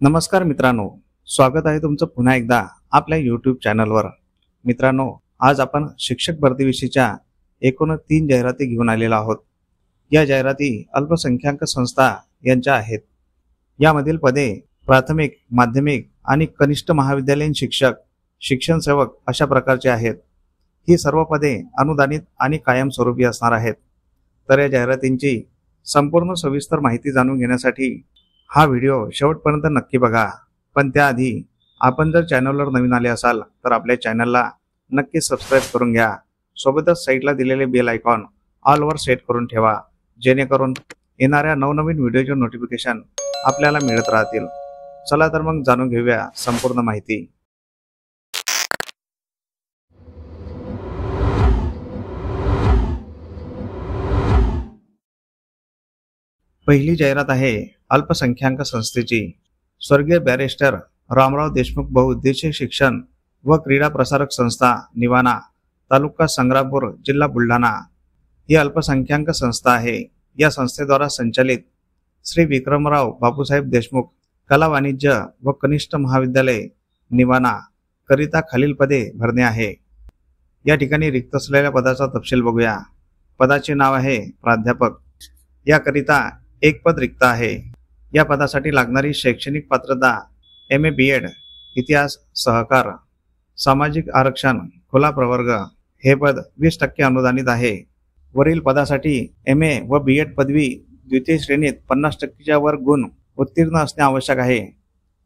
नमस्कार मित्रांनो, स्वागत आहे तुमचं पुन्हा एकदा आपल्या यूट्यूब चॅनलवर। मित्रांनो, आज आपण शिक्षक भरतीविषयीच्या एकूण 3 जाहिराती घेऊन आलेलो आहोत। या जाहिराती अल्पसंख्याक संस्था यांच्या आहेत। यामधील पदे प्राथमिक, माध्यमिक आणि कनिष्ठ महाविद्यालयीन शिक्षक, शिक्षण सेवक अशा प्रकारचे आहेत। ही सर्व पदे अनुदानित आणि कायमस्वरूपी असणार आहेत। तर या जाहिरातींची संपूर्ण सविस्तर माहिती जाणून घेण्यासाठी हा व्हिडिओ शेवटपर्यंत नक्की बघा। पण त्याआधी आपण जर चॅनलवर नवीन आले असाल तर आपल्या चॅनलला नक्की सबस्क्राइब करून घ्या। सोबतच साइडला दिलेले बेल आयकॉन ऑल वर सेट करून ठेवा, जेणेकरून येणाऱ्या नवनवीन व्हिडिओचे नोटिफिकेशन आपल्याला मिळत राहतील। चला तर मग जाणून घेऊया संपूर्ण माहिती। पहिली जाहिरात आहे अल्पसंख्याक संस्थेची। स्वर्गीय बॅरिस्टर रामराव देशमुख बहुउद्देशीय शिक्षण व क्रीडा प्रसारक संस्था निवाणा, तालुका संग्रामपूर, जिल्हा बुलढाणा ही अल्पसंख्याक संस्था आहे। या संस्थेद्वारा संचालित श्री विक्रमराव बापूसाहेब देशमुख कला वाणिज्य व कनिष्ठ महाविद्यालय निवाणा करिता खालील पदे भरणे आहे। या ठिकाणी रिक्त असलेल्या पदाचा तपशील बघूया। पदाचे नाव आहे प्राध्यापक। याकरिता एक पद रिक्त आहे। या पदासाठी लागणारी शैक्षणिक पात्रता MA BEd, इतिहास सहकार, सामाजिक आरक्षण खुला प्रवर्ग। हे पद 20% अनुदानित आहे। वरील पदासाठी MA व BEd पदवी द्वितीय श्रेणीत 50%च्या वर गुण उत्तीर्ण असणे आवश्यक आहे।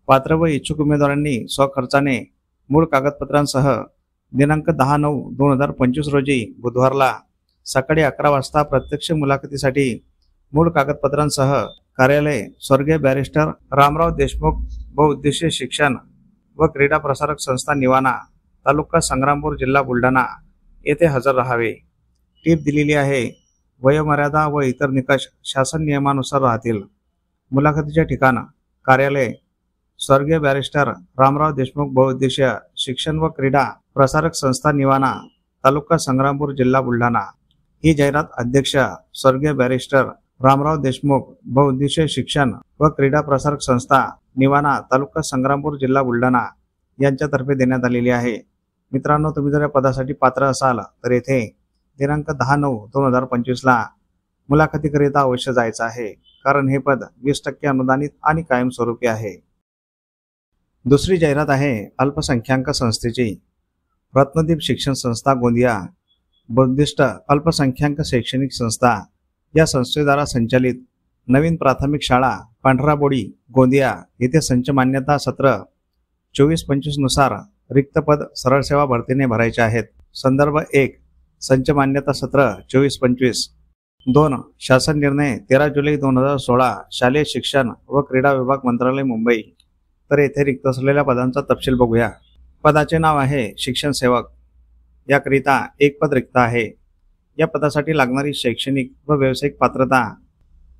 पात्र व इच्छुक उमेदवारांनी स्वखर्चाने मूळ कागदपत्रांसह दिनांक 10/9/2025 रोजी बुधवारला सकाळी 11 वाजता प्रत्यक्ष मुलाखतीसाठी मूळ कागदपत्रांसह कार्यालय स्वर्गीय बॅरिस्टर रामराव देशमुख बहुउद्देशीय शिक्षण व क्रीडा प्रसारक संस्था निवाणा, तालुका संग्रामपूर, जिल्हा बुलढाणा येथे हजर राहावे। टीप दिलेली आहे। वयोमर्यादा व इतर निकष शासन नियमानुसार राहतील। मुलाखतीचे ठिकाण कार्यालय स्वर्गीय बॅरिस्टर रामराव देशमुख बहुउद्देशीय शिक्षण व क्रीडा प्रसारक संस्था निवाणा, तालुका संग्रामपूर, जिल्हा बुलढाणा। ही जाहिरात अध्यक्ष स्वर्गीय बॅरिस्टर रामराव देशमुख बहुउद्देशीय शिक्षण व क्रीडा प्रसारक संस्था निवाणा, तालुका संग्रामपूर, जिल्हा बुलढाणा यांच्यातर्फे देण्यात आलेली आहे। मित्रांनो, तुम्ही जर या पदासाठी पात्र असाल तर येथे दिनांक 10/9/2025 ला मुलाखतीकरिता अवश्य जायचं आहे, कारण हे पद 20% अनुदानित आणि कायमस्वरूपी आहे। दुसरी जाहिरात आहे अल्पसंख्याक संस्थेची। रत्नदीप शिक्षण संस्था गोंदिया बौद्धिस्ट अल्पसंख्याक शैक्षणिक संस्था या संस्थेद्वारा संचालित नवीन प्राथमिक शाळा पांढराबोडी गोंदिया येथे संच मान्यता सत्र 24-25 नुसार रिक्त पद सरळ सेवा भरतीने भरायचे आहेत। संदर्भ 1 संच मान्यता सत्र 24-25। 2 शासन निर्णय 13 जुलै 2016 शालेय शिक्षण व क्रीडा विभाग मंत्रालय मुंबई। तर येथे रिक्त असलेल्या पदांचा तपशील बघूया। पदाचे नाव आहे शिक्षण सेवक। याकरिता एक पद रिक्त आहे। या पदासाठी लागणारी शैक्षणिक व व्यावसायिक पात्रता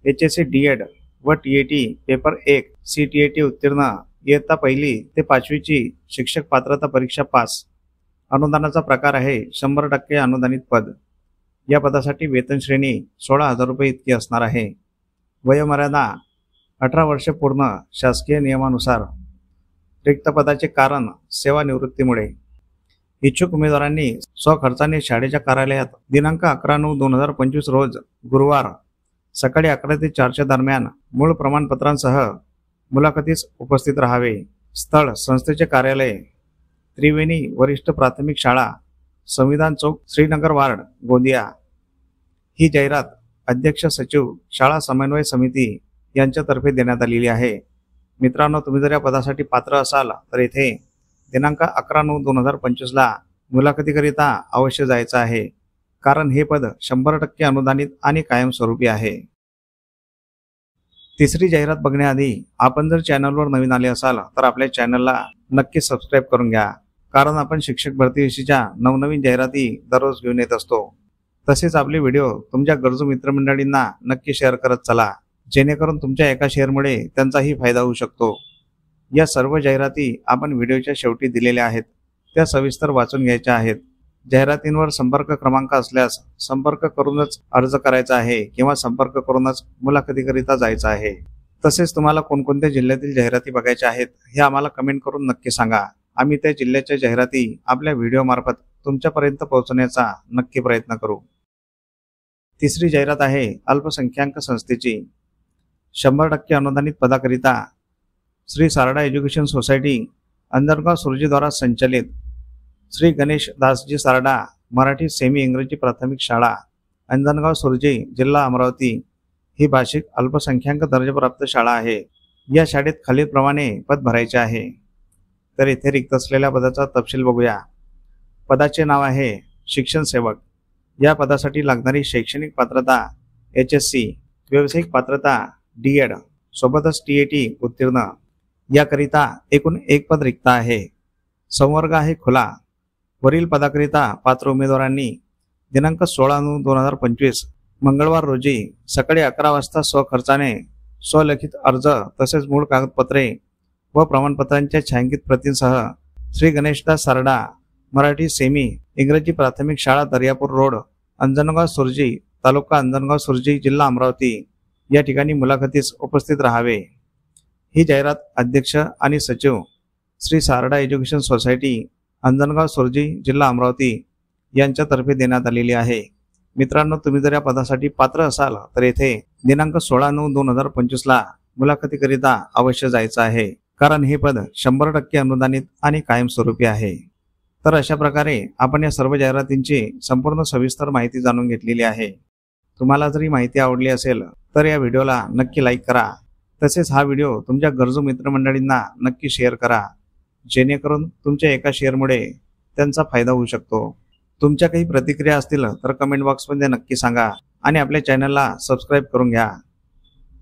HSC DEd व TET पेपर 1 CTET उत्तीर्ण, इयत्ता 1ली ते 5वीची शिक्षक पात्रता परीक्षा पास। अनुदानाचा प्रकार आहे 100% अनुदानित पद। या पदासाठी वेतन श्रेणी 16,000 रुपये इतकी असणार आहे। वयोमर्यादा 18 वर्षे पूर्ण शासकीय नियमानुसार। रिक्त पदाचे कारण सेवानिवृत्तीमुळे। इच्छुक उमेदवारांनी स्वखर्चाने शाळेच्या कार्यालयात दिनांक 11/9/2025 रोज गुरुवार सकाळी 11 ते 4च्या दरम्यान मूळ प्रमाणपत्रांसह मुलाखतीस उपस्थित राहावे। स्थळ संस्थेचे कार्यालय त्रिवेणी वरिष्ठ प्राथमिक शाळा, संविधान चौक, श्रीनगर वार्ड, गोंदिया। ही जाहिरात अध्यक्ष सचिव शाळा समन्वय समिती यांच्यातर्फे देण्यात आलेली आहे। मित्रांनो, तुम्ही जर या पदासाठी पात्र असाल तर येथे दिनांक 11/9/2025 ला मुलाखतीकरिता अवश्य जायचं आहे, कारण हे पद 100% अनुदानित आणि कायमस्वरूपी आहे। तिसरी जाहिरात बघण्याआधी आपण जर चॅनलवर नवीन आले असाल तर आपल्या चॅनलला नक्की सबस्क्राइब करून घ्या, कारण आपण शिक्षक भरतीविषयीच्या नवनवीन जाहिराती दररोज घेऊन येत असतो। तसेच आपले व्हिडिओ तुमच्या गरजू मित्रमंडळींना नक्की शेअर करत चला, जेणेकरून तुमच्या एका शेअरमुळे त्यांचाही फायदा होऊ शकतो। या सर्व जाहिराती आपण व्हिडिओच्या शेवटी दिलेल्या आहेत, त्या सविस्तर वाचून घ्यायच्या आहेत। जाहिरातींवर संपर्क क्रमांक असल्यास संपर्क करूनच अर्ज करायचा आहे किंवा संपर्क करूनच मुलाखतीकरिता जायचं आहे। तसेच तुम्हाला कोणकोणत्या जिल्ह्यातील जाहिराती बघायच्या आहेत हे आम्हाला कमेंट करून नक्की सांगा. आम्ही त्या जिल्ह्याच्या जाहिराती आपल्या व्हिडिओ मार्फत तुमच्यापर्यंत पोहोचवण्याचा नक्की प्रयत्न करू. तिसरी जाहिरात आहे अल्पसंख्याक संस्थेची. 100% अनुदानित पदाकरिता श्री सारडा एज्युकेशन सोसायटी अंजनगाव सुरजी द्वारा संचालित श्री गणेश दासजी सारडा मराठी सेमी इंग्रजी प्राथमिक शाळा अंजनगाव सुरजी जिल्हा अमरावती ही भाषिक अल्पसंख्याक दर्जाप्राप्त शाळा आहे. या शाळेत खालीलप्रमाणे पद भरायचे आहे. तर इथे रिक्त असलेल्या पदाचा तपशील बघूया. पदाचे नाव आहे शिक्षण सेवक. या पदासाठी लागणारी शैक्षणिक पात्रता HSC, व्यावसायिक पात्रता D.Ed सोबतच TAT उत्तीर्ण. याकरिता एकूण एक पद रिक्त आहे. संवर्ग आहे खुला. वरील पदाकरिता पात्र उमेदवारांनी दिनांक 16/9/2025 मंगळवार रोजी सकाळी 11 वाजता स्वखर्चाने स्वलिखित अर्ज तसेच मूळ कागदपत्रे व प्रमाणपत्रांच्या छायांकित प्रतींसह श्री गणेशदास सारडा मराठी सेमी इंग्रजी प्राथमिक शाळा दर्यापूर रोड अंजनगाव सुरजी तालुका अंजनगाव सुरजी जिल्हा अमरावती या ठिकाणी मुलाखतीस उपस्थित राहावे. ही जाहिरात अध्यक्ष आणि सचिव श्री सारडा एज्युकेशन सोसायटी अंजनगाव सुरजी जिल्हा अमरावती यांच्यातर्फे देण्यात आलेली आहे. मित्रांनो, तुम्ही जर या पदासाठी पात्र असाल तर येथे दिनांक 16/9/2025 ला मुलाखतीकरिता अवश्य जायचं आहे, कारण हे पद 100% अनुदानित आणि कायमस्वरूपी आहे. तर अशा प्रकारे आपण या सर्व जाहिरातींची संपूर्ण सविस्तर माहिती जाणून घेतलेली आहे. तुम्हाला जर ही माहिती आवडली असेल तर या व्हिडिओला नक्की लाईक करा. तसेच हा व्हिडिओ तुमच्या गरजू मित्रमंडळींना नक्की शेअर करा, जेणेकरून तुमच्या एका शेअरमुळे त्यांचा फायदा होऊ शकतो. तुमच्या काही प्रतिक्रिया असतील तर कमेंट बॉक्समध्ये नक्की सांगा आणि आपल्या चॅनलला सबस्क्राईब करून घ्या.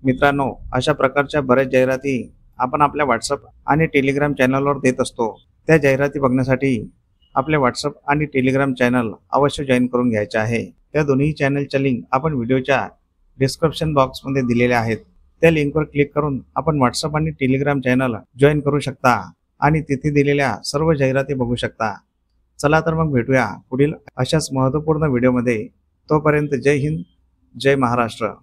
मित्रांनो, अशा प्रकारच्या बऱ्याच जाहिराती आपण आपल्या व्हॉट्सअप आणि टेलिग्राम चॅनलवर देत असतो. त्या जाहिराती बघण्यासाठी आपले व्हॉट्सअप आणि टेलिग्राम चॅनल अवश्य जॉईन करून घ्यायचे आहे. त्या दोन्ही चॅनलच्या लिंक आपण व्हिडिओच्या डिस्क्रिप्शन बॉक्समध्ये दिलेल्या आहेत. त्या लिंकवर क्लिक करून आपण व्हॉट्सअप आणि टेलिग्राम चॅनल जॉईन करू शकता आणि तिथे दिलेल्या सर्व जाहिराती बघू शकता. चला तर मग भेटूया पुढील अशाच महत्त्वपूर्ण व्हिडिओमध्ये. तोपर्यंत जय हिंद, जय महाराष्ट्र.